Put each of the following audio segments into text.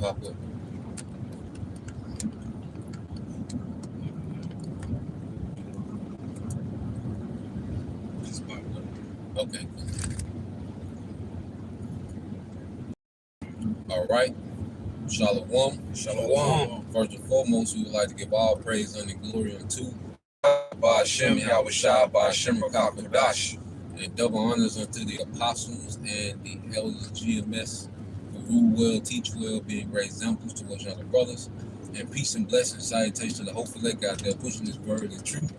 pop up. Just popped up. Okay. All right. Shalom. Shalom. First and foremost, we would like to give all praise and glory unto Ba'ashem Yahushua Ba'ashem Rakakadash, and double honors unto the apostles and the elders GMS who rule well, teach well, being great examples to us younger brothers. And peace and blessings, salutation to the hopeful elect out there pushing this word and truth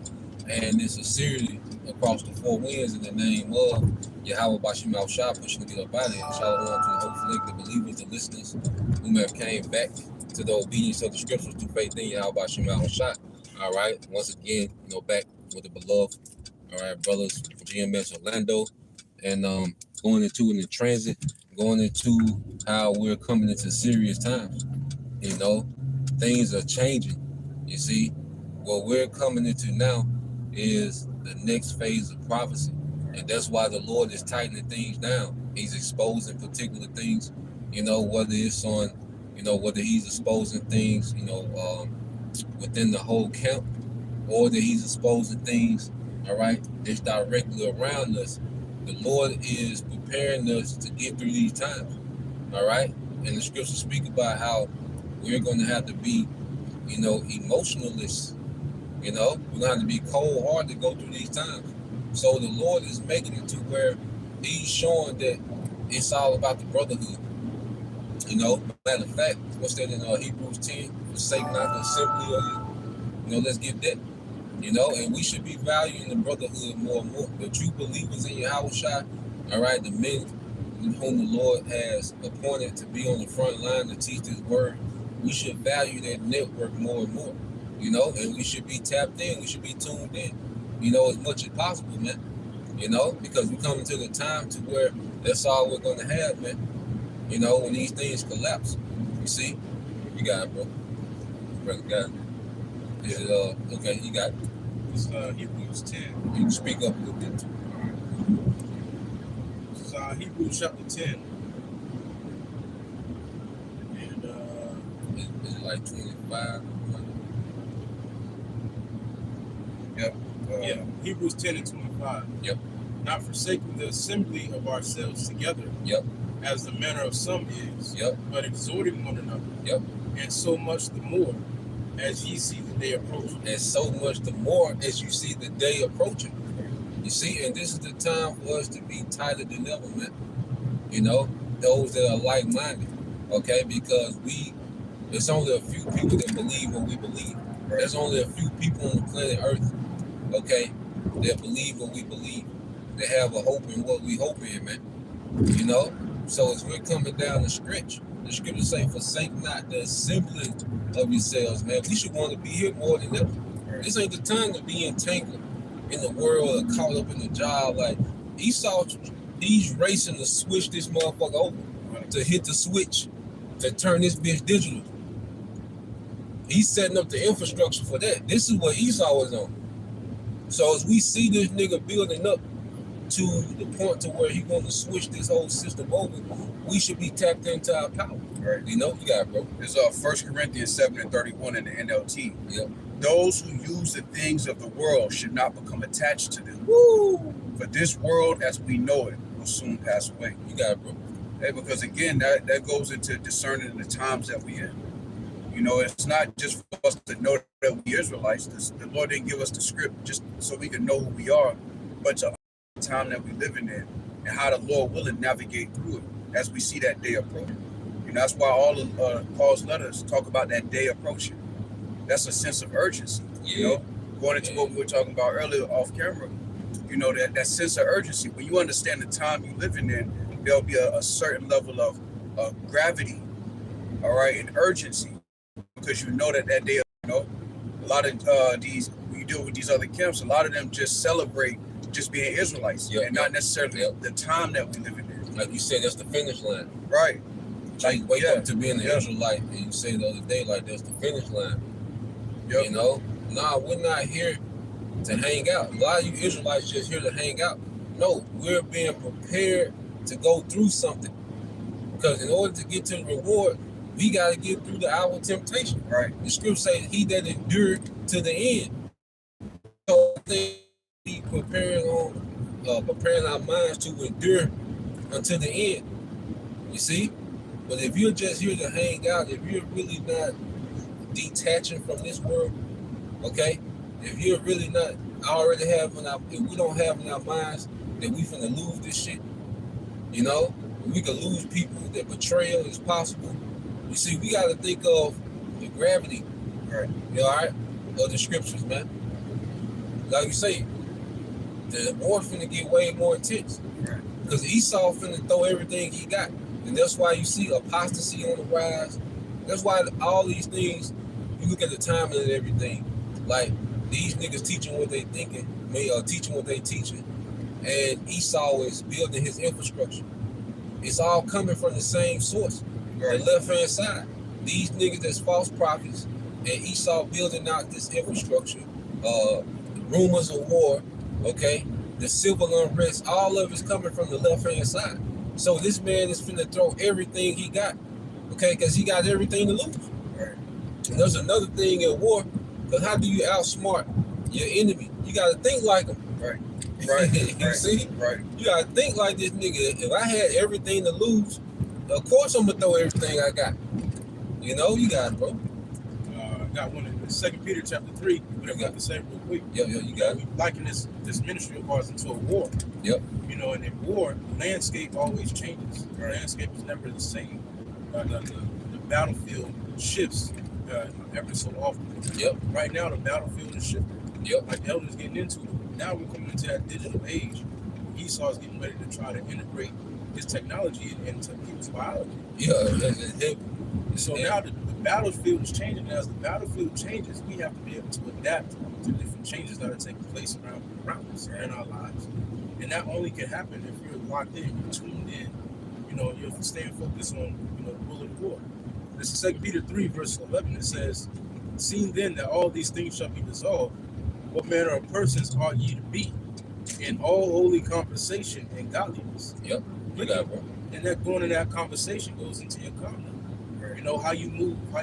and this sincerity across the four winds in the name of Yahweh Ba'ashem Yahushua, pushing to get up out of here. Shalom to the hopeful elect, the believers, the listeners who may have came back to the obedience of the scriptures through faith in Yahweh Ba'ashem Yahushua. All right, once again, back with the beloved, all right, brothers from GMS Orlando, and going into it in transit, going into how we're coming into serious times. Things are changing. You see, what we're coming into now is the next phase of prophecy, and that's why the Lord is tightening things down. He's exposing particular things, whether it's on, whether he's exposing things, within the whole camp, or that he's exposing things, all right, that's directly around us. The Lord is preparing us to get through these times, all right? And the scriptures speak about how we're going to have to be, emotionalists, we're going to have to be cold-hearted to go through these times. So the Lord is making it to where he's showing that it's all about the brotherhood. Matter of fact, what's that in Hebrews 10? Forsake not the assembly of you. Let's get that. And we should be valuing the brotherhood more and more. The true believers in Yahushua, all right, the men whom the Lord has appointed to be on the front line to teach this word, we should value that network more and more, and we should be tapped in, we should be tuned in, as much as possible, man, because we're coming to the time to where that's all we're going to have, man, when these things collapse. You see? You got it, bro. Brother, got it. Is it, okay, you got it. It's Hebrews 10. You can speak up a little bit too. This is Hebrews chapter 10. And is it like 25? Yep. Hebrews 10 and 25. Yep. Not forsaking the assembly of ourselves together. Yep. As the manner of some is. Yep. But exhorting one another. Yep. And so much the more as ye see the day approaching. And so much the more as you see the day approaching. You see, and this is the time for us to be tighter than ever, man. Those that are like-minded, okay? Because there's only a few people that believe what we believe. There's only a few people on the planet Earth, okay, that believe what we believe, that have a hope in what we hope in, man. So as we're coming down the stretch, the scriptures say, forsake not the assembling of yourselves, man. We should want to be here more than ever. This ain't the time to be entangled in the world or caught up in the job. Like Esau, he's racing to switch this motherfucker over, to hit the switch, to turn this bitch digital. He's setting up the infrastructure for that. This is what Esau is on. So as we see this nigga building up to the point to where he's going to switch this whole system over, we should be tapped into our power. Right. You got it, bro. There's 1 Corinthians 7 and 31 in the NLT. Yep. Those who use the things of the world should not become attached to them. Woo! For this world as we know it will soon pass away. You got it, bro. Hey, because again, that goes into discerning the times that we in. It's not just for us to know that we Israelites. The Lord didn't give us the script just so we can know who we are, but to the time that we living in and how the Lord will navigate through it as we see that day approaching. That's why all of Paul's letters talk about that day approaching. That's a sense of urgency. Going into what we were talking about earlier off camera. That sense of urgency. When you understand the time you're living in, there'll be a certain level of gravity, all right, and urgency, because that day, a lot of these, when you deal with these other camps, a lot of them just celebrate just being Israelites, and not necessarily the time that we live in. Like you said, that's the finish line. Right. Like you wake up to being an Israelite, and you say the other day, like, that's the finish line. Yep. Nah, we're not here to hang out. A lot of you Israelites just here to hang out. No, we're being prepared to go through something. Because in order to get to the reward, We got to get through the hour of temptation. Right. The scripture says, "He that endured to the end." So they be preparing our minds to endure until the end. You see, but if you're just here to hang out, if you're really not detaching from this world, okay, if you're really not already having if we don't have in our minds that we finna lose this shit, you know, we could lose people, that betrayal is possible. You see, we got to think of the gravity, Right. you know, all right, of the scriptures, man. Like you say, the war finna get way more intense. Right. Because Esau finna throw everything he got. And that's why you see apostasy on the rise. That's why all these things, you look at the timing and everything. Like, these niggas teaching what they thinking, teaching what they teaching. And Esau is building his infrastructure. It's all coming from the same source, Right. the left-hand side. These niggas that's false prophets, and Esau building out this infrastructure, rumors of war, okay, the civil unrest, all of it's coming from the left-hand side. So this man is finna throw everything he got, okay, because he got everything to lose. Right. And there's another thing in war, because how do you outsmart your enemy? You got to think like him. Right. Right. You Right. see? Right. You got to think like this nigga. If I had everything to lose, of course I'm going to throw everything I got. You know, you got it, bro. Got one in 2 Peter chapter 3, but I got to say real quick. Yeah, you got it. We liken this ministry of ours into a war. Yep. You know, and in war, the landscape always changes. The landscape is never the same. The battlefield shifts every so often. Yep. Right now, the battlefield is shifting. Yep. Like the elders getting into it. Now we're coming into that digital age. Esau's getting ready to try to integrate his technology into people's biology. Yeah, that's heavy. So now the battlefield is changing. And as the battlefield changes, we have to be able to adapt to different changes that are taking place around us in our lives. And that only can happen if you're locked in, you're tuned in, you know, you're staying focused on, you know, the will of the Lord. This is 2 Peter 3, verse 11. It says, "Seeing then that all these things shall be dissolved, what manner of persons ought ye to be, in all holy conversation and godliness?" Yep. You got it, bro. And that going in that conversation goes into your conduct. You know, how you move, how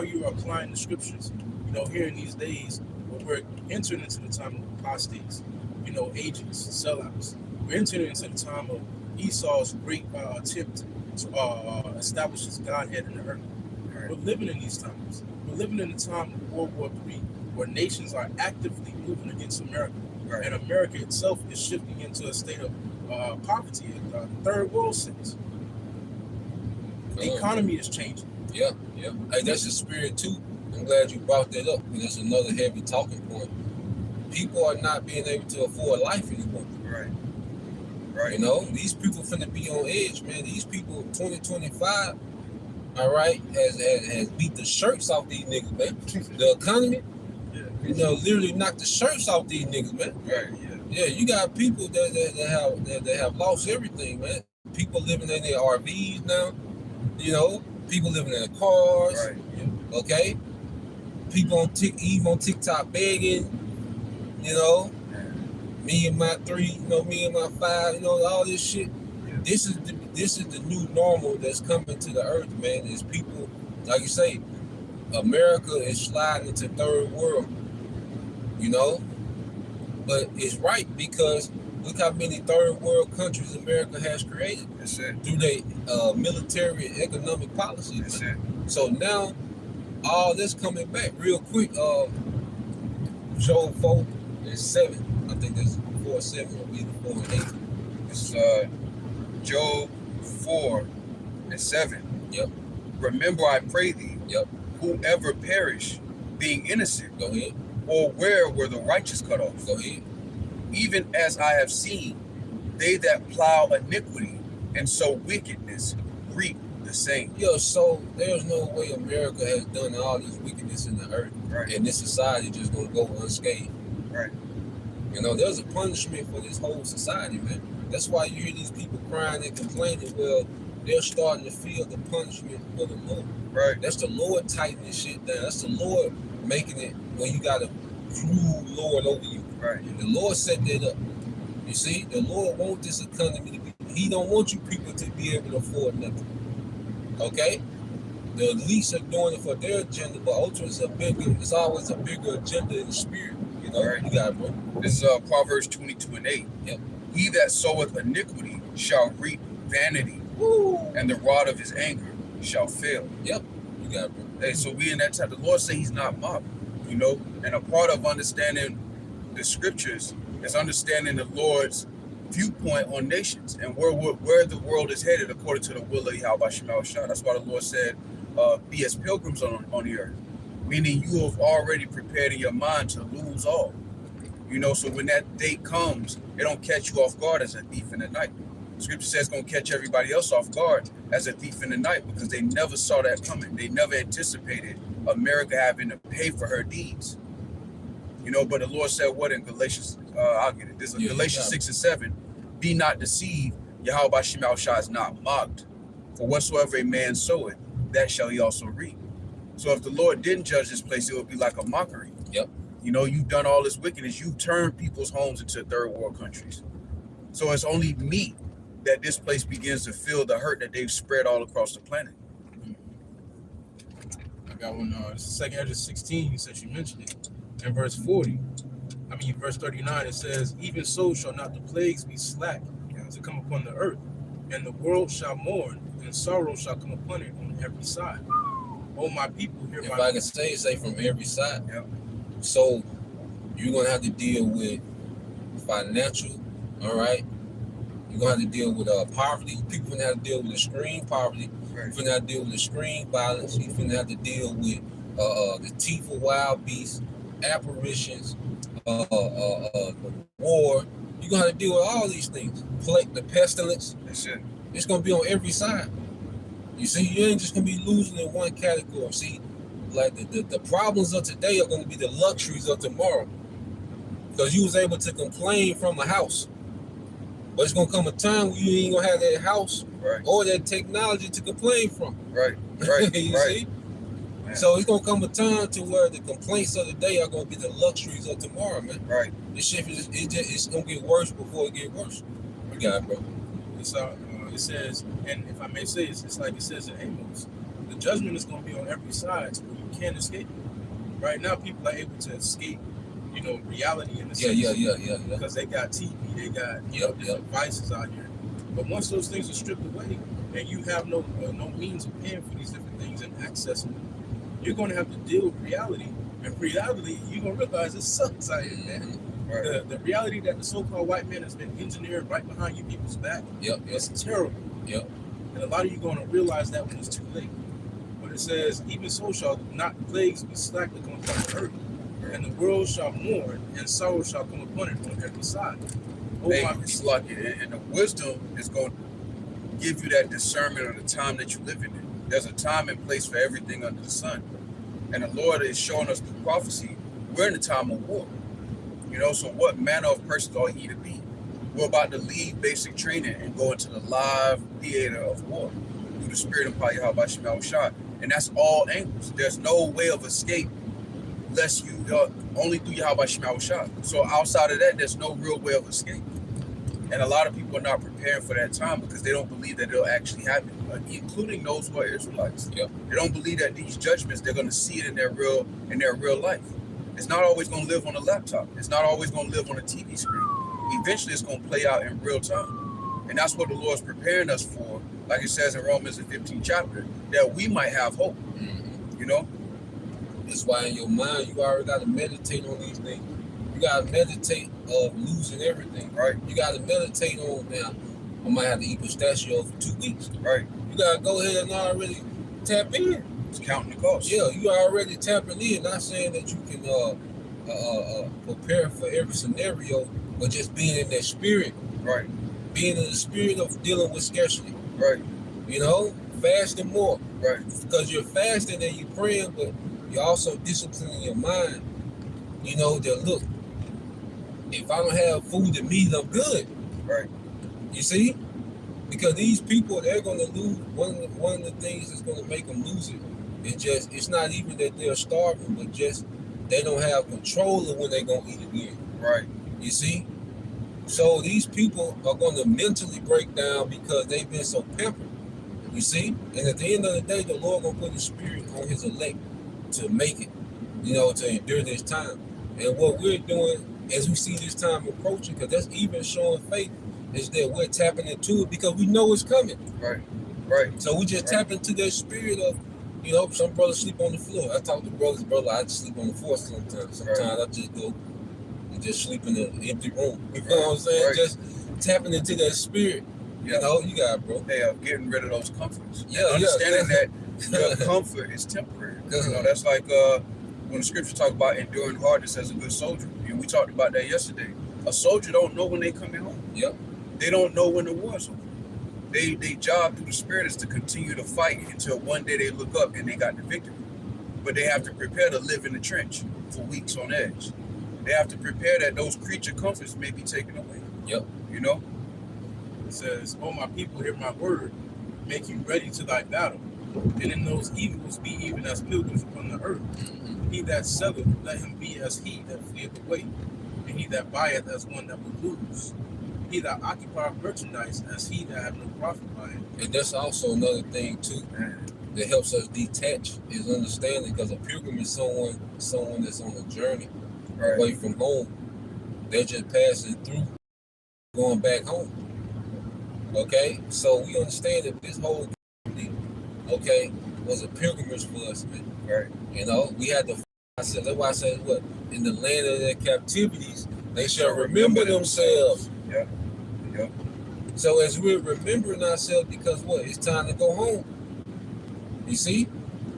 you are applying the scriptures. You know, here in these days, where we're entering into the time of apostates, you know, agents, sellouts. We're entering into the time of Esau's great attempt to establish his Godhead in the earth. We're living in these times. We're living in the time of World War III, where nations are actively moving against America. Right. And America itself is shifting into a state of poverty, third world sense. The economy is changing. Yeah. Hey, that's the spirit too. I'm glad you brought that up, because that's another heavy talking point. People are not being able to afford life anymore. Right. Right. You know, these people finna be on edge, man. These people, 2025, all right, has beat the shirts off these niggas, man. The economy, you know, literally knocked the shirts off these niggas, man. Right. Yeah. Yeah, you got people that have lost everything, man. People living in their RVs now, you know. People living in their cars, Right. Yeah. okay. People on TikTok begging, you know. Me and my 3, you know, me and my 5, you know, all this shit. Yeah. This is the new normal that's coming to the earth, man. Is people, like you say, America is sliding into third world, you know. But it's right, because look how many third world countries America has created That's it. through their military and economic policies. That's man. it. So now all this coming back real quick. Job 4:7. I think that's 4:7 will be the 4:8. It's Job 4:7. Yep. Remember, I pray thee, Yep. whoever perish, being innocent, Go ahead. or where were the righteous cut off? Go ahead. Even as I have seen, they that plow iniquity and sow wickedness reap the same. Yo, so there's no way America has done all this wickedness in the earth, Right. and this society just gonna go unscathed. Right. You know, there's a punishment for this whole society, man. That's why you hear these people crying and complaining. Well, they're starting to feel the punishment of the Lord. Right. That's the Lord tightening shit down. That's the Lord making it when you got a cruel Lord over you. Right. The Lord set that up. You see, the Lord wants this economy to be. He don't want you people to be able to afford nothing. Okay, the elites are doing it for their agenda, but ultimately it's always a bigger agenda in the spirit. You know, Right. you got it, bro. This is Proverbs 22:8. Yep. He that soweth iniquity shall reap vanity, Woo! and the rod of his anger shall fail. You got it, bro. Hey, so we in that time. The Lord say He's not mocked, you know. And a part of understanding the scriptures is understanding the Lord's viewpoint on nations and where the world is headed according to the will of Yahweh Shema Shah. That's why the Lord said, "Be as pilgrims on the earth," meaning you have already prepared in your mind to lose all. You know, so when that date comes, it don't catch you off guard as a thief in the night. Scripture says it's going to catch everybody else off guard as a thief in the night because they never saw that coming. They never anticipated America having to pay for her deeds. You know, but the Lord said what in Galatians? I'll get it. This is Galatians 6:7. Be not deceived. Yahweh Shema Shah is not mocked. For whatsoever a man soweth, that shall he also reap. So if the Lord didn't judge this place, it would be like a mockery. Yep. You know, you've done all this wickedness. You've turned people's homes into third world countries. So it's only meet that this place begins to feel the hurt that they've spread all across the planet. I got one, Second Ezra 16, since you mentioned it. In verse 39, it says, even so shall not the plagues be slack to come upon the earth, and the world shall mourn, and sorrow shall come upon it on every side. Oh, my people, hear If my I can say from every side. Yep. So you're gonna have to deal with financial, all right? You're gonna have to deal with poverty. People gonna have to deal with extreme poverty. Right. You're gonna have to deal with extreme violence. You're gonna have to deal with the teeth of wild beasts, apparitions, war. You're gonna have to deal with all these things. The pestilence. That's it. It's gonna be on every side. You see, you ain't just gonna be losing in one category. See, like the problems of today are gonna be the luxuries of tomorrow. Because you was able to complain from a house. But it's gonna come a time when you ain't gonna have that house Right. or that technology to complain from. Right. Right. You right. see? Man. So it's gonna come a time to where the complaints of the day are gonna be the luxuries of tomorrow, man. Right. This shit it's gonna get worse before it get worse. We got it, bro. it says, and if I may say, it's like it says in Amos, the judgment is going to be on every side, so you can't escape it. Right now, people are able to escape, reality in the sense. Yeah. Because they got TV, they got different devices out here. But once those things are stripped away, and you have no means of paying for these different things and accessing them, you're going to have to deal with reality. And reality, you're going to realize it sucks out here, man. Right. The reality that the so-called white man has been engineered right behind you people's back, it's terrible. Yep. And a lot of you going to realize that when it's too late. But it says, even so shall not plagues be slack that come upon the earth, and the world shall mourn, and sorrow shall come upon it on every side. Oh, Hey, my it's people. like it, and the wisdom is going to give you that discernment of the time that you live in. There's a time and place for everything under the sun. And the Lord is showing us through prophecy, we're in a time of war. So what manner of persons are ye to be? We're about to leave basic training and go into the live theater of war through the spirit of Yahweh Shema Shah. And that's all angles. There's no way of escape unless you only through Yahweh Shema Shah. So outside of that, there's no real way of escape. And a lot of people are not preparing for that time because they don't believe that it'll actually happen, including those who are Israelites. Yep. They don't believe that these judgments, they're going to see it in their real life. It's not always going to live on a laptop. It's not always going to live on a TV screen. Eventually, it's going to play out in real time. And that's what the Lord's preparing us for, like it says in Romans, the 15th chapter, that we might have hope. That's why in your mind, you already got to meditate on these things. You got to meditate of losing everything. Right. You got to meditate on, now, I might have to eat pistachio for 2 weeks. Right. You got to go ahead and already tap in. It's counting the cost. Yeah, you already tapping in. Not saying that you can prepare for every scenario, but just being in that spirit. Right. Being in the spirit of dealing with scarcity. Right. Fasting more. Right. Because you're fasting and you're praying, but you're also disciplining your mind. That look, if I don't have food to meat, I'm good. Right. You see? Because these people, they're going to lose. One of the things that's going to make them lose it, it's not even that they're starving, but just they don't have control of when they're going to eat again. Right. You see? So these people are going to mentally break down because they've been so pampered. You see? And at the end of the day, the Lord gonna put his spirit on his elect to make it, to endure this time. And what we're doing as we see this time approaching, because that's even showing faith, is that we're tapping into it because we know it's coming. Right. So we just tap into that spirit of, some brothers sleep on the floor. I talk to brothers, brother, I just sleep on the floor sometimes. Sometimes I just go and just sleep in an empty room. You know what I'm saying? Right. Just tapping into that spirit. You got it, bro. Hey, getting rid of those comforts. Yeah, understanding that the comfort is temporary. That's like when the scripture talk about enduring hardness as a good soldier. And we talked about that yesterday. A soldier don't know when they coming home. Yep. They don't know when the war's over. They job through the spirit is to continue to fight until one day they look up and they got the victory. But they have to prepare to live in the trench for weeks on edge. They have to prepare that those creature comforts may be taken away. Yep. It says, "Oh, my people, hear my word, make you ready to thy battle. And in those evils be even as pilgrims upon the earth. He that selleth, let him be as he that fleeth away. And he that buyeth as one that will lose. He that occupieth merchandise as he that have no profit by it." And that's also another thing too that helps us detach is understanding, because a pilgrim is someone that's on a journey away from home. They're just passing through, going back home. Okay, so we understand that this whole was a pilgrimage for us, man. Right. We had to. That's why I said, what, in the land of their captivities, they shall remember themselves. Yeah. So as we're remembering ourselves, because what, it's time to go home. You see,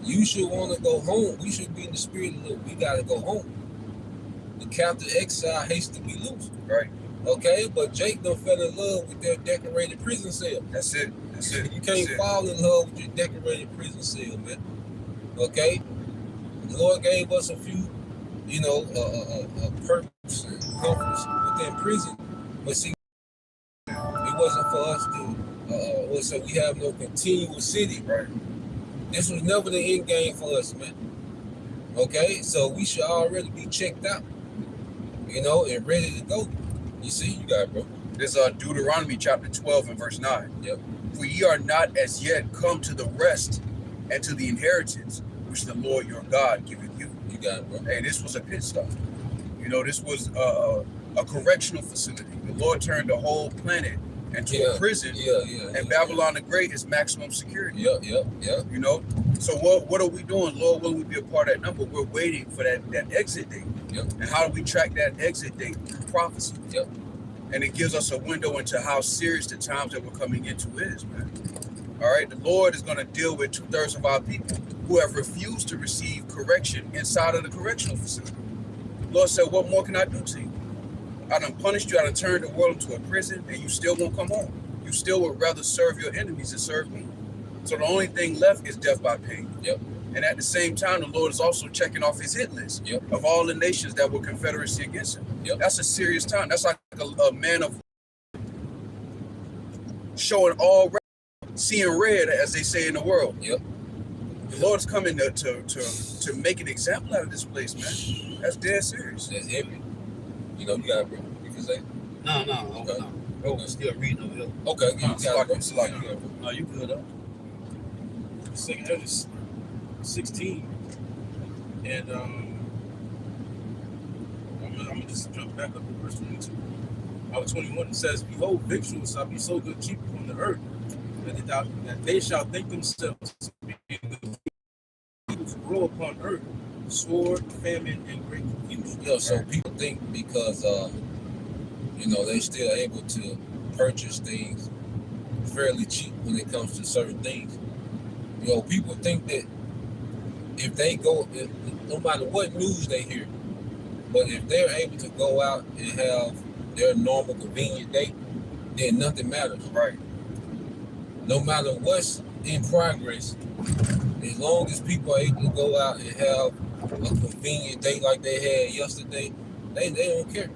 you should want to go home. We should be in the spirit of, look, we got to go home. The captive exile hates to be loose. Right. Okay, but Jake done fell in love with their decorated prison cell. That's it. You can't fall in love with your decorated prison cell, man. Okay? The Lord gave us a few, purpose and comforts within prison. But see, it wasn't for us to, so we have no continual city. Right. This was never the end game for us, man. Okay? So we should already be checked out, and ready to go. You see, you got it, bro. There's Deuteronomy chapter 12 and verse 9. Yep. For ye are not as yet come to the rest and to the inheritance which the Lord your God giveth you. You got it, bro. Hey, this was a pit stop. This was a correctional facility. The Lord turned the whole planet into a prison. And Babylon the Great is maximum security. Yep. So what are we doing? Lord, will we be a part of that number? We're waiting for that exit date. Yep. And how do we track that exit date? Through prophecy. Yep. And it gives us a window into how serious the times that we're coming into is, man. All right, the Lord is going to deal with 2/3 of our people who have refused to receive correction inside of the correctional facility. The Lord said, what more can I do to you? I done punished you, I done turned the world into a prison, and you still won't come home. You still would rather serve your enemies than serve me. So the only thing left is death by pain. Yep. And at the same time, the Lord is also checking off his hit list of all the nations that were confederacy against him. Yep. That's a serious time. That's like a man of showing all red, seeing red, as they say in the world. Yep. The Lord's coming to make an example out of this place, man. That's dead serious. That's heavy. You got it, bro. You can say? No. Okay. Oh, I'm still reading over here. Okay, you got it, bro. No, you good up. 2 Ezra 16, and I'm gonna just jump back up to verse 22. 21, it says, "Behold, victuals shall be so good cheap from the earth, that they shall think themselves to grow upon earth, sword, famine, and great confusion." So people think because they're still able to purchase things fairly cheap when it comes to certain things. People think that if they go, no matter what news they hear, but if they're able to go out and have their normal convenient day, then nothing matters. Right. No matter what's in progress, as long as people are able to go out and have a convenient day like they had yesterday, they don't care.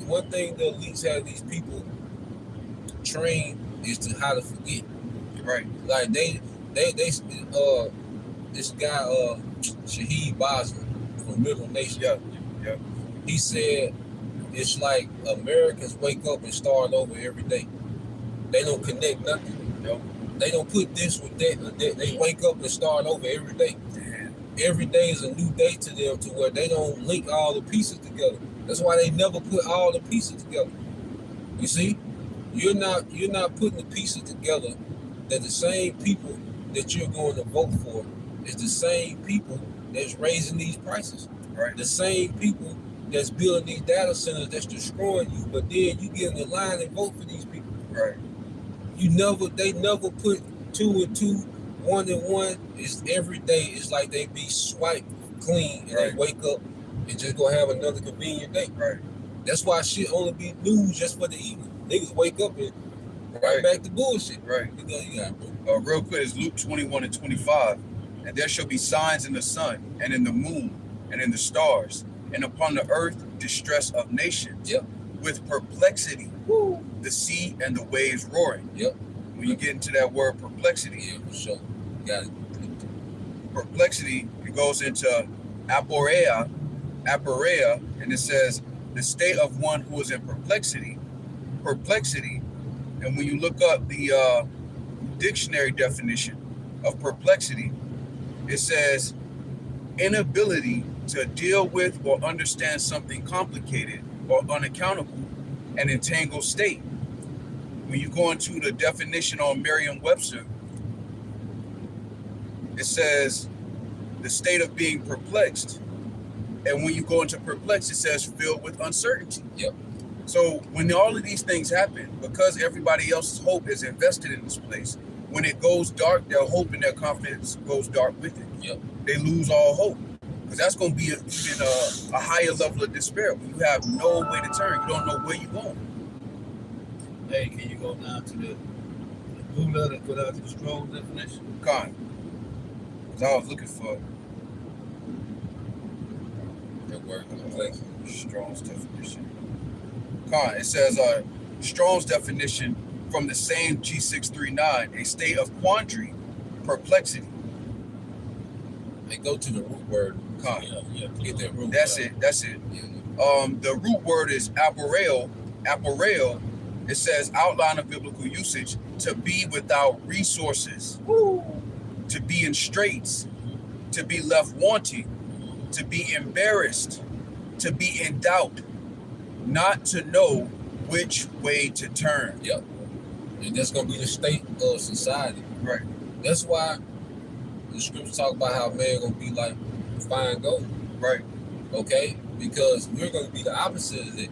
One thing the elites have these people trained is to how to forget. Right. Like they this guy Shaheed Bosman from Middle Nation. Yeah. He said it's like Americans wake up and start over every day. They don't connect nothing. They don't put this with that. They wake up and start over every day. Damn. Every day is a new day to them, to where they don't link all the pieces together. That's why they never put all the pieces together. You see, you're not putting the pieces together that the same people that you're going to vote for is the same people that's raising these prices. Right. The same people that's building these data centers that's destroying you, but then you get in the line and vote for these people. Right. They never put 2 and 2, 1 and 1. It's every day. It's like they be swiped clean and Right. they wake up and just go have another convenient day. Right. That's why shit only be news just for the evening. Niggas wake up and right Right. back to bullshit. Right. You got, bro. Real quick is Luke 21 and 25. And there shall be signs in the sun and in the moon and in the stars, and upon the earth distress of nations. Yep. With perplexity, the sea and the waves roaring. Yep. When you get into that word perplexity, Yeah, for sure. Got it. perplexity, it goes into aporeia, and it says the state of one who is in perplexity. And when you look up the dictionary definition of perplexity, it says inability to deal with or understand something complicated or unaccountable, an entangled state. When you go into the definition on Merriam-Webster, it says the state of being perplexed. And when you go into perplexed, it says filled with uncertainty. Yep. So when all of these things happen, because everybody else's hope is invested in this place, when it goes dark, their hope and their confidence goes dark with it. Yep. They lose all hope. Because that's going to be even a higher level of despair when you have no way to turn. You don't know where you're going. Hey, can you go down to the blue letter and go down to the Strong's definition? Con. Because I was looking for That word complex. Strong's definition. Con. It says Strong's definition from the same G639, a state of quandary, perplexity. They go to the root word. Con. Yeah. Get that root. That's word. it. That's it. Yeah. The root word is aporeo. It says outline of biblical usage, to be without resources, to be in straits, to be left wanting, to be embarrassed, to be in doubt, not to know which way to turn. Yep. And that's gonna be the state of society. Right. That's why the scriptures talk about how man gonna be like fine gold. Right. Okay? Because we're gonna be the opposite of that.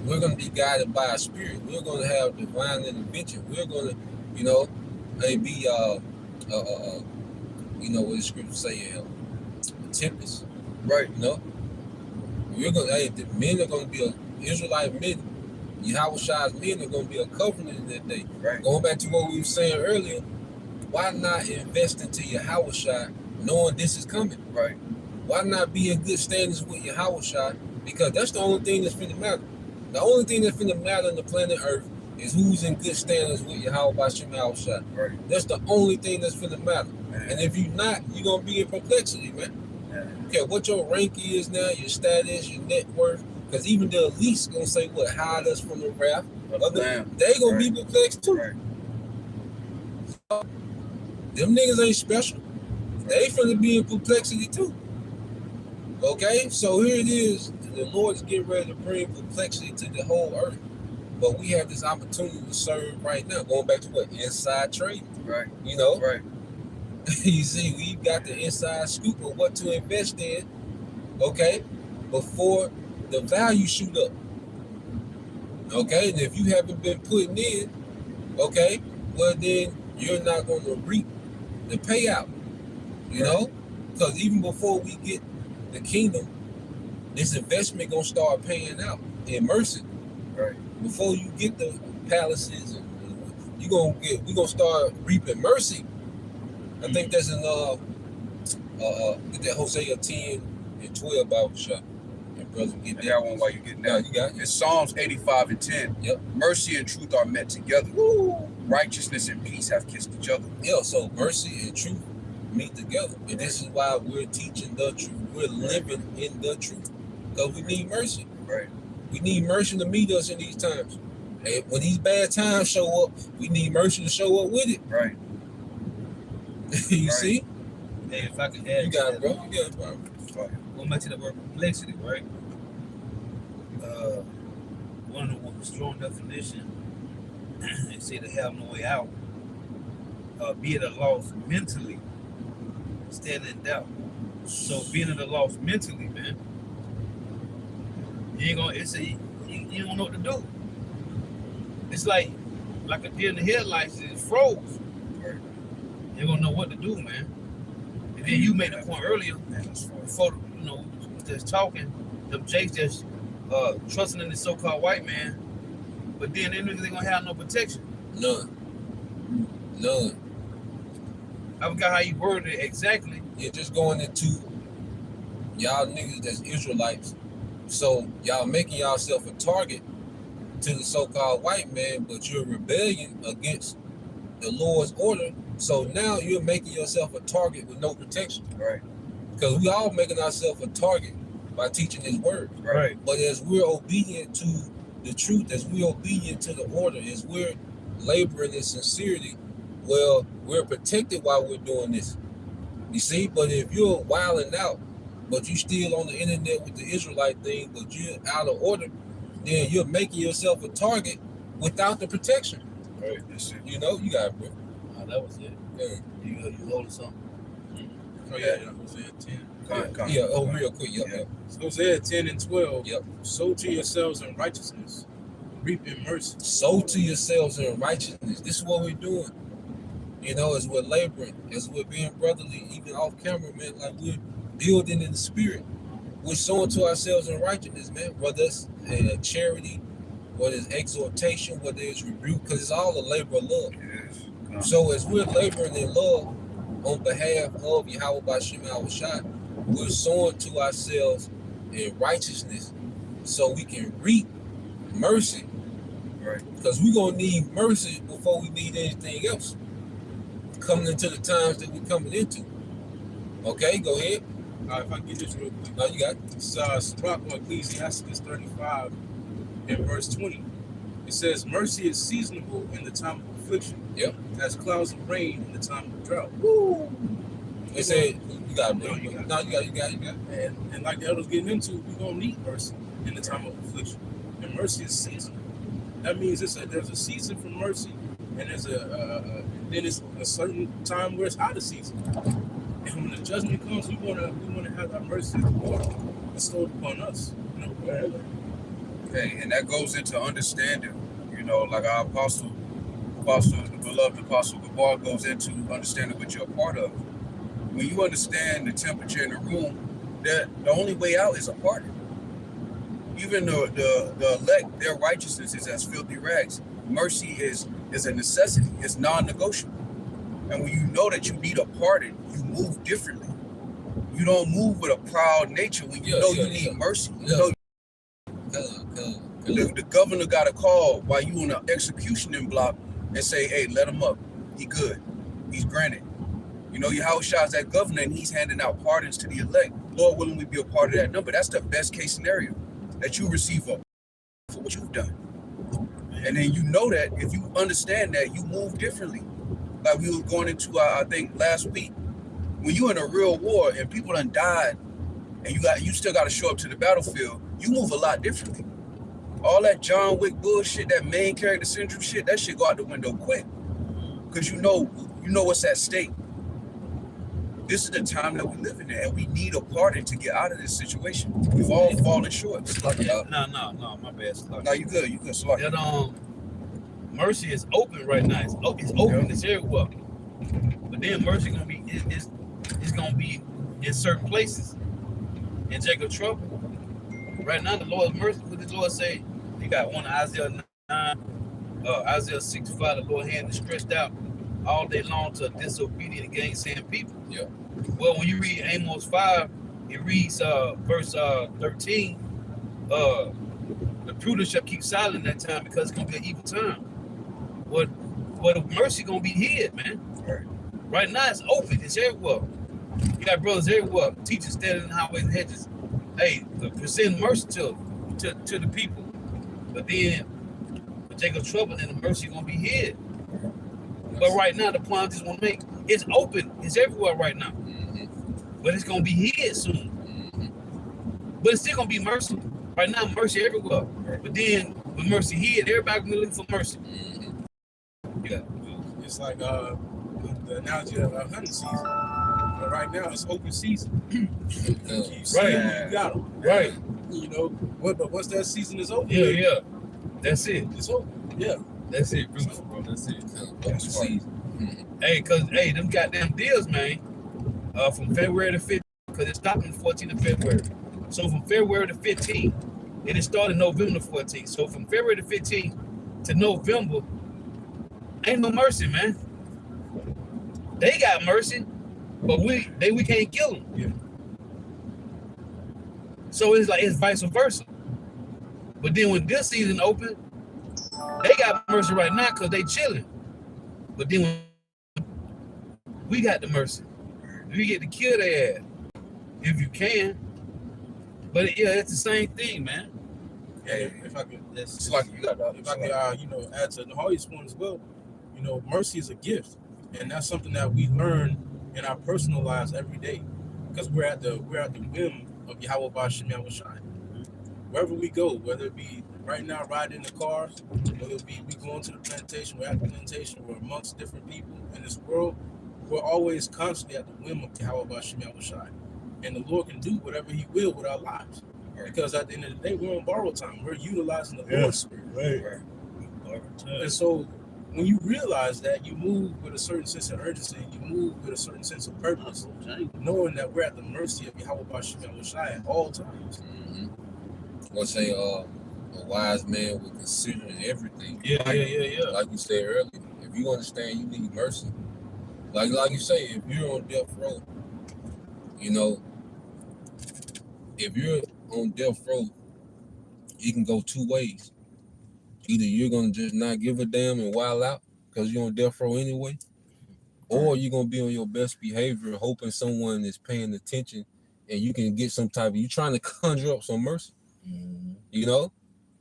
We're gonna be guided by a spirit. We're gonna have divine intervention. We're gonna, be what the scriptures say, a tempest. Right. We're gonna, the men are gonna be Israelite men. Yahweh's men are gonna be a covenant in that day. Right. Going back to what we were saying earlier, why not invest into Yahweh knowing this is coming? Right. Why not be in good standings with Yahweh? Because that's the only thing that's finna matter. The only thing that's finna matter on the planet Earth is who's in good standings with Yahweh Bashem Yahushua. Right. That's the only thing that's finna matter. Man. And if you're not, you're gonna be in perplexity, man. Yeah. Okay, what your rank is now, your status, your net worth. Because even the elites gonna say what hide us from the wrath. Damn. They gonna be Right. perplexed too. Right. Them niggas ain't special. They finna be in perplexity too. Okay, so here it is. The Lord is getting ready to bring perplexity to the whole earth. But we have this opportunity to serve right now. Going back to what? Inside trading. Right. Right. Right. You see, we've got the inside scoop of what to invest in, okay, before the value shoot up. Okay, and if you haven't been putting in, okay, well then you're not going to reap the payout, because even before we get the kingdom, this investment going to start paying out in mercy. Right. Before you get the palaces, we're going to start reaping mercy. I think that's in that Hosea 10 and 12 Bible shop. And brother, get I that got one while you getting Yeah, that. you got it. It's Psalms 85 and 10. Yep. Mercy and truth are met together. Woo. Righteousness and peace have kissed each other. Yeah, so mercy and truth meet together. And this is why we're teaching the truth. We're living in the truth. Because we need mercy. Right. We need mercy to meet us in these times. And when these bad times show up, we need mercy to show up with it. Right. You Right. see? Hey, if I can add, You got it, bro. You got it, bro. going back to the word complexity, right? One of the strong definition, they say to have no way out, be at a loss mentally, stand in doubt. So being at a loss mentally, man, you ain't gonna. You don't know what to do. It's like a deer in the headlights is froze. Right. You don't know what to do, man. And then you made the point earlier Man, that's fine. before just talking, them Jakes just trusting in the so-called white man, but then they niggas ain't gonna have no protection. None. I forgot how you worded it exactly. You're just going into y'all niggas that's Israelites. So y'all making yourself a target to the so-called white man, but you're rebellion against the Lord's order. So now you're making yourself a target with no protection. Right. Because we all making ourselves a target by teaching his word. Right. But as we're obedient to the truth, as we're obedient to the order, as we're laboring in sincerity, well, we're protected while we're doing this. You see, but if you're wilding out, but you still on the internet with the Israelite thing, but you're out of order, then you're making yourself a target without the protection. Right. That's it. You know, you got it, bro. Oh, that was it. Yeah. You holding something? Oh yeah, Hosea 10. Come on. Yeah, oh, real quick. Yep, Yeah. yep. Hosea 10 and 12. Yep. Sow to yourselves in righteousness, reap in mercy. Sow to yourselves in righteousness. This is what we're doing. You know, as we're laboring, as we're being brotherly, even off camera, man, like we're building in the spirit. We're sowing to ourselves in righteousness, man. Whether it's charity, whether it's exhortation, whether it's rebuke, because it's all a labor of love. It is. Come on. So as we're laboring in love on behalf of Yahweh Bashim Yahushua, we're sowing to ourselves in righteousness so we can reap mercy. Right. Because we're going to need mercy before we need anything else. Coming into the times that we're coming into. Okay, go ahead. All right, if I can get this real quick. Now you got it. It's Ecclesiastes 35 and verse 20. It says, mercy is seasonable in the time of affliction. Yep. As clouds of rain in the time of drought. It said, you got it, bro. No, you got it. No, you got it. And like the elders getting into, we're going to need mercy in the time of affliction. And mercy is seasonable. That means there's a season for mercy, and there's then it's a certain time where it's out of season. And when the judgment comes, we want to have that mercy of the Lord bestowed upon us. You know, wherever. Okay, and that goes into understanding, you know, like our apostle, the beloved apostle Gabar goes into understanding what you're a part of. When you understand the temperature in the room, that the only way out is a pardon. Even the elect, their righteousness is as filthy rags. Mercy is a necessity. It's non-negotiable. And when you know that you need a pardon, you move differently. You don't move with a proud nature when you know you need mercy. You know the governor got a call while you on an executioning block and say, hey, let him up. He good. He's granted. You know, Yahushua's that governor and he's handing out pardons to the elect. Lord willing, we be a part of that number. That's the best case scenario, that you receive up for what you've done. And then you know that if you understand that, you move differently. Like we were going into, I think last week, when you're in a real war and people done died and you still got to show up to the battlefield, you move a lot differently. All that John Wick bullshit, that main character syndrome shit, that shit go out the window quick. Because you know what's at stake. This is the time that we live in, and we need a pardon to get out of this situation. We've all fallen short. No, my bad. No, you good, Slug. That mercy is open right now. It's open. Yeah. It's everywhere. But then mercy gonna be it's gonna be in certain places in Jacob trouble. Right now, the Lord's mercy. What did the Lord say? You got one Isaiah 9, Isaiah 65. The Lord hand is stretched out all day long to disobedient and gainsaying people. Yeah. Well, when you read Amos 5, it reads verse 13. The prudent shall keep silent that time because it's gonna be an evil time. What the mercy gonna be hid, man. Right now it's open. It's everywhere. You got brothers everywhere. Teachers standing in the highways and hedges. Hey, present mercy to the people. But then But Jacob trouble, and the mercy gonna be hid. But right now, the point I just want to make, it's open. It's everywhere right now. But it's gonna be hid soon. But it's still gonna be mercy. Right now, mercy everywhere. But then, with mercy hid, everybody gonna look for mercy. Yeah. It's like the analogy of a hunting season. But right now, it's open season. You see Right. them, you got them. Right. You know, but once that season is over, Yeah. That's it. it's over. Yeah. That's it, bro. That's it. That's right. Hey, them goddamn deals, man. From February to 15th, because it stopped on the 14th of February. So from February to 15th, and it started November 14th. So from February to 15th to November, ain't no mercy, man. They got mercy, but we can't kill them. Yeah. So it's like it's vice versa. But then when this season open, they got mercy right now because they chilling. But then when we got the mercy, we get to kill their ass if you can. But yeah, it's the same thing, man. Yeah, if I could, It's like you got that. if I could, add to Nahali's point as well, mercy is a gift, and that's something that we learn in our personal lives every day, because we're at the whim of Yahweh Ba'Shem Yahushai. Wherever we go, whether it be right now riding in the cars, whether it be we going to the plantation, we're at the plantation, we're amongst different people in this world, we're always constantly at the whim of Yahweh Ba'Shem Yahushai, and the Lord can do whatever He will with our lives. Because at the end of the day, we're on borrowed time. We're utilizing the Lord's Spirit. Right. And so when you realize that, you move with a certain sense of urgency, you move with a certain sense of purpose, knowing that we're at the mercy of Yahweh Ba'Shem Yahushai at all times. Let's say a wise man will consider everything. Yeah. Like you said earlier, if you understand you need mercy, like you say, if you're on death row, if you're on death row, you can go two ways. Either you're gonna just not give a damn and wild out because you're on death row anyway, or you're gonna be on your best behavior, hoping someone is paying attention and you can get some type of, you trying to conjure up some mercy,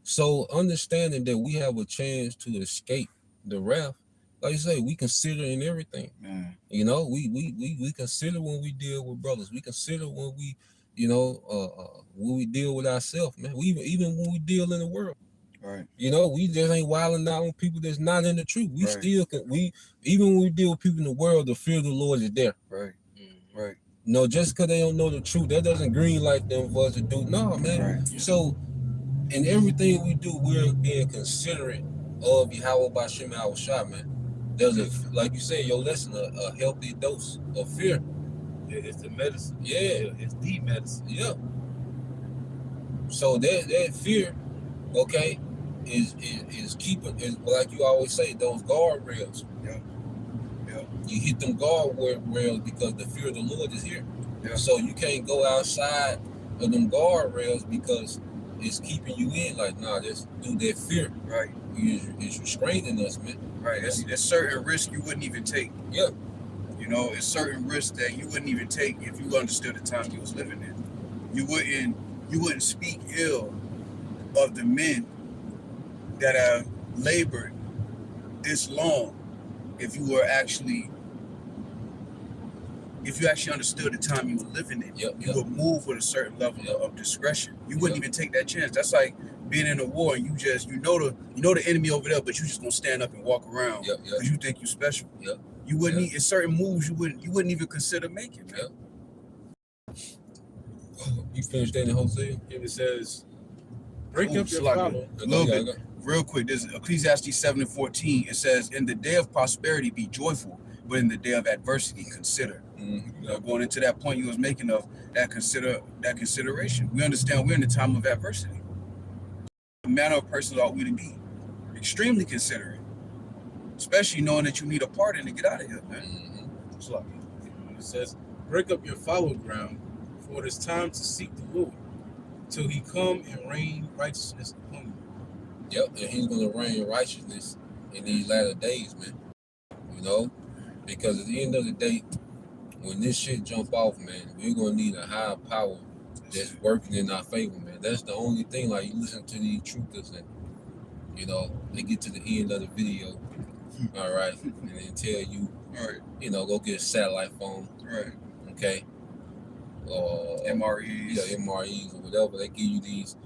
So understanding that we have a chance to escape the wrath, like you say, we consider in everything. We consider when we deal with brothers. We consider when we, when we deal with ourselves, man. We even when we deal in the world. Right. We just ain't wilding out on people that's not in the truth. We still can. Even when we deal with people in the world, the fear of the Lord is there. Right. Right. No, just because they don't know the truth, that doesn't green light them for us to do. No, man. Right. So, in everything we do, we're being considerate of Yahweh Ba'Shem Yahushai, man. There's like you said, your lesson, a healthy dose of fear. It's the medicine. Yeah. It's the medicine. Yeah. So that fear, okay, is keeping, is like you always say, those guardrails. Yeah. You hit them guardrails because the fear of the Lord is here. Yeah. So you can't go outside of them guardrails because it's keeping you in. Like, nah, this dude, that fear, Right. is restraining us, man. Right. There's certain risks you wouldn't even take. Yeah. It's certain risks that you wouldn't even take if you understood the time you was living in. You wouldn't speak ill of the men that have labored this long if you actually understood the time you were living in. Yep, You would move with a certain level of discretion. You wouldn't even take that chance. That's like being in a war and you know the enemy over there, but you just gonna stand up and walk around because you think you special. Yep. You wouldn't in certain moves you wouldn't even consider making, man. Yep. You finished that in Hosea? If it says, break up your like follow. a little bit. Real quick, there's Ecclesiastes 7:14. It says, "In the day of prosperity be joyful, but in the day of adversity consider." Going into that point you was making of that consideration. We understand we're in the time of adversity. The manner of persons ought we to be extremely considerate, especially knowing that you need a pardon to get out of here, man. It's like, it says, break up your fallow ground, for it is time to seek the Lord, till He come and rain righteousness upon you. Yep, and He's gonna rain righteousness in these latter days, man. Because at the end of the day, when this shit jump off, man, we're gonna need a higher power that's working in our favor, man. That's the only thing. Like, you listen to these truthers, and You know, they get to the end of the video, all right, and then tell you, Right. you know, go get a satellite phone, Right. okay, or MREs. yeah, MREs or whatever. They give you these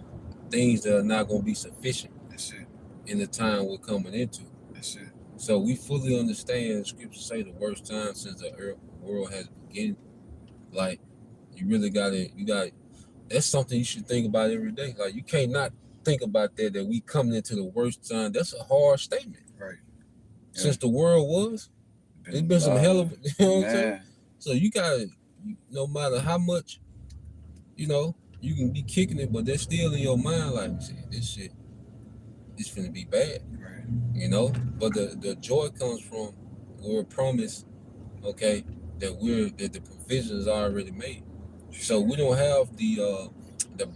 things that are not going to be sufficient That's it. in the time we're coming into. That's it. So we fully understand the scriptures say the worst time since the world has begun. Like, you really that's something you should think about every day. Like, you can't not think about that we coming into the worst time. That's a hard statement. Right. Since the world was, it's been some hell of, you know what I'm saying? So you gotta, no matter how much, you know, you can be kicking it, but that's still in your mind, like, shit, this finna be bad. Right. You know, but the joy comes from we're promised, okay, that the provisions are already made. So we don't have the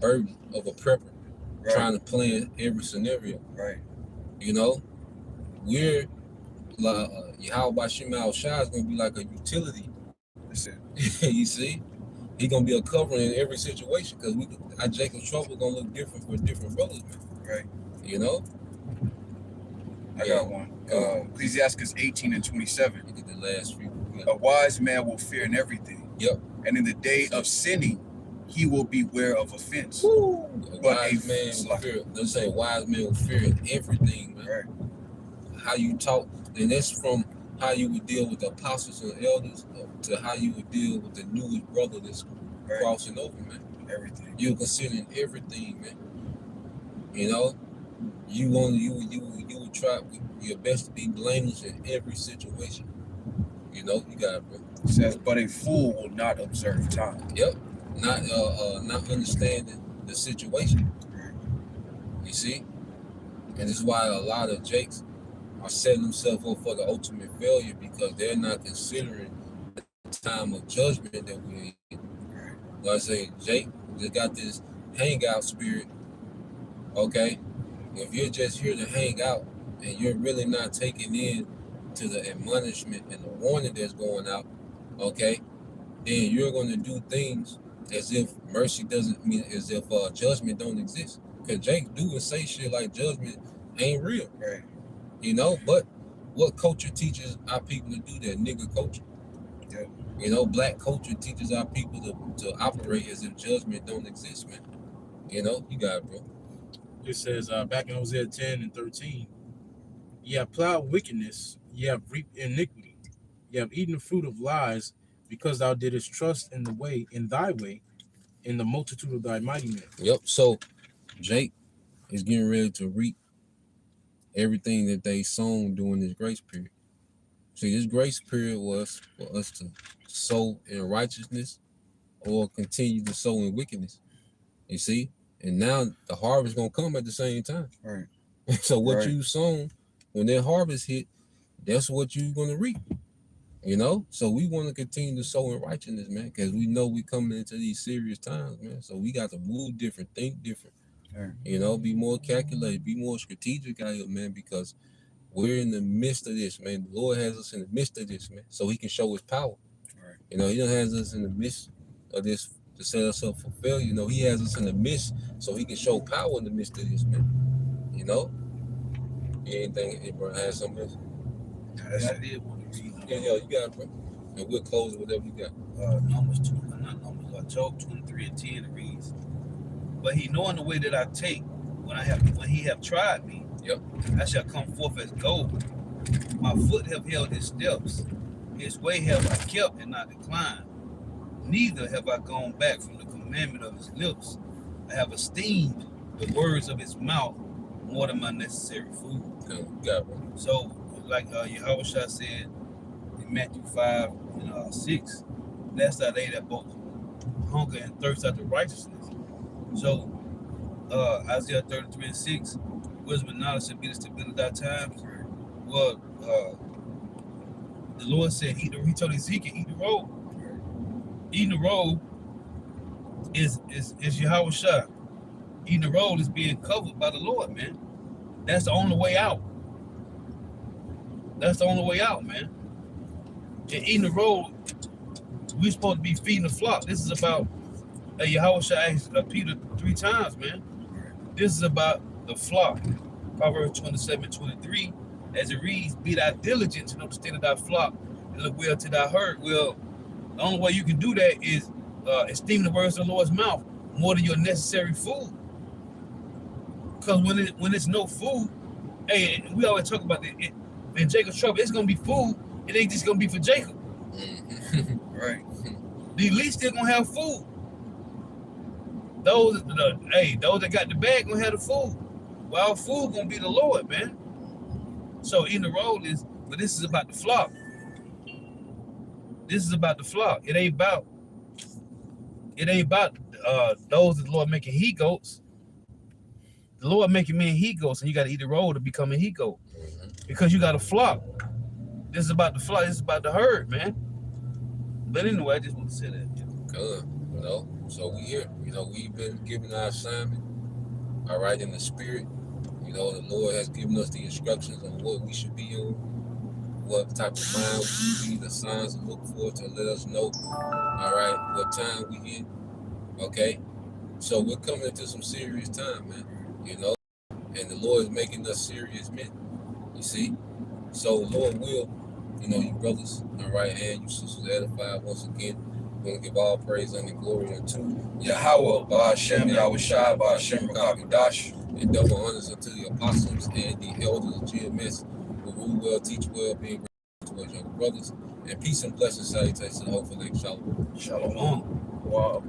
burden of a prepper trying to plan every scenario. Right. You know, we're like Yahweh Shem Al Shai is gonna be like a utility. That's it. You see, he gonna be a covering in every situation because our Jacob's trouble gonna look different for different brothers, man. Right. You know. I got one. Ecclesiastes 18:27. Look at the last few. A wise man will fear in everything. Yep. And in the day of sinning, he will beware of offense. A But wise man will fear. Let's say wise man will fear in everything, man. Right. How you talk, and that's from how you would deal with the apostles and elders to how you would deal with the newest brother that's crossing over, man. Everything. You're considering everything, man. You know, you would try your best to be blameless in every situation. You know, you got it, bro. It says, but a fool will not observe time. Yep. Not understanding the situation. You see? And this is why a lot of Jakes are setting themselves up for the ultimate failure because they're not considering the time of judgment that we're in. Like I say, Jake, they got this hangout spirit. Okay? If you're just here to hang out and you're really not taking in to the admonishment and the warning that's going out, okay, then you're going to do things as if mercy doesn't mean, as if judgment don't exist. Because Jake do and say shit like judgment ain't real. Right. You know, but what culture teaches our people to do that? Nigga culture. Yeah. You know, black culture teaches our people to operate as if judgment don't exist, man. You know, you got it, bro. It says back in Hosea 10:13, ye have plowed wickedness, ye have reaped iniquity, ye have eaten the fruit of lies, because thou didst trust in thy way, in the multitude of thy mighty men. Yep. So Jake is getting ready to reap everything that they sown during this grace period. See, this grace period was for us to sow in righteousness or continue to sow in wickedness. You see? And now the harvest gonna come at the same time. Right. So what Right. you sown, when that harvest hit, that's what you're gonna reap. You know? So we want to continue to sow in righteousness, man, because we know we coming into these serious times, man. So we got to move different, think different. Right. You know, be more calculated, be more strategic out here, man, because we're in the midst of this, man. The Lord has us in the midst of this, man, so he can show his power. Right. You know, he don't has us in the midst of this to set us up for failure. You know, he has us in the midst so he can show power in the midst of this, man. You know? Anything, Abraham has something else? That's I it. did want to read Yeah, you got it, bro. And we'll close it, whatever you got. Job 23:10 it reads, but he knowing the way that I take, when he have tried me, Yep. I shall come forth as gold. My foot have held his steps. His way have I kept and not declined. Neither have I gone back from the commandment of his lips. I have esteemed the words of his mouth more than my necessary food. Okay, you got it, bro. So, like Yahweh Shah said in Matthew 5:6, that's how they that both hunger and thirst after righteousness. So, Isaiah 33:6, wisdom and knowledge shall be the stability of thy times. Well, the Lord said, he told Ezekiel, eat the roll. Eating the roll is Yahweh Shah. Eating the roll is being covered by the Lord, man. That's the only way out. That's the only way out, man. And eating the roll, we're supposed to be feeding the flock. This is about Yahweh Shah asked Peter 3 times, man. This is about the flock. Proverbs 27:23, as it reads, be thy diligent to know the state of thy flock and look well to thy herd. Well, the only way you can do that is esteem the words of the Lord's mouth more than your necessary food. Because when it's no food, hey, we always talk about it. In Jacob's trouble, it's gonna be food. It ain't just gonna be for Jacob. Right. The elite still gonna have food. Those that got the bag gonna have the food. Well, our food gonna be the Lord, man. So in the role is, but this is about the flock. This is about the flock. It ain't about those that the Lord making he goats. The Lord making men he goats, and you got to eat the roll to become a he goat, because you got a flock. This is about the flock. This is about the herd, man. But anyway, I just want to say that. Good. So we here. We've been given our assignment. All right, in the spirit. The Lord has given us the instructions on what we should be on, what type of mind we should be, the signs to look for to let us know, all right, what time we in. Okay? So we're coming into some serious time, man. And the Lord is making us serious men. You see? So Lord will, you brothers, all right, and you sisters edified once again. We're going to give all praise and glory unto Yahweh, Ba'ashem, Yahweh Shai, Ba'ashem, Rakakadash, and double honors unto the apostles and the elders of GMS who rule well, teach well, being gracious towards younger brothers. And peace and blessings, salutations, and hopefully, shalom. Shalom. Wow.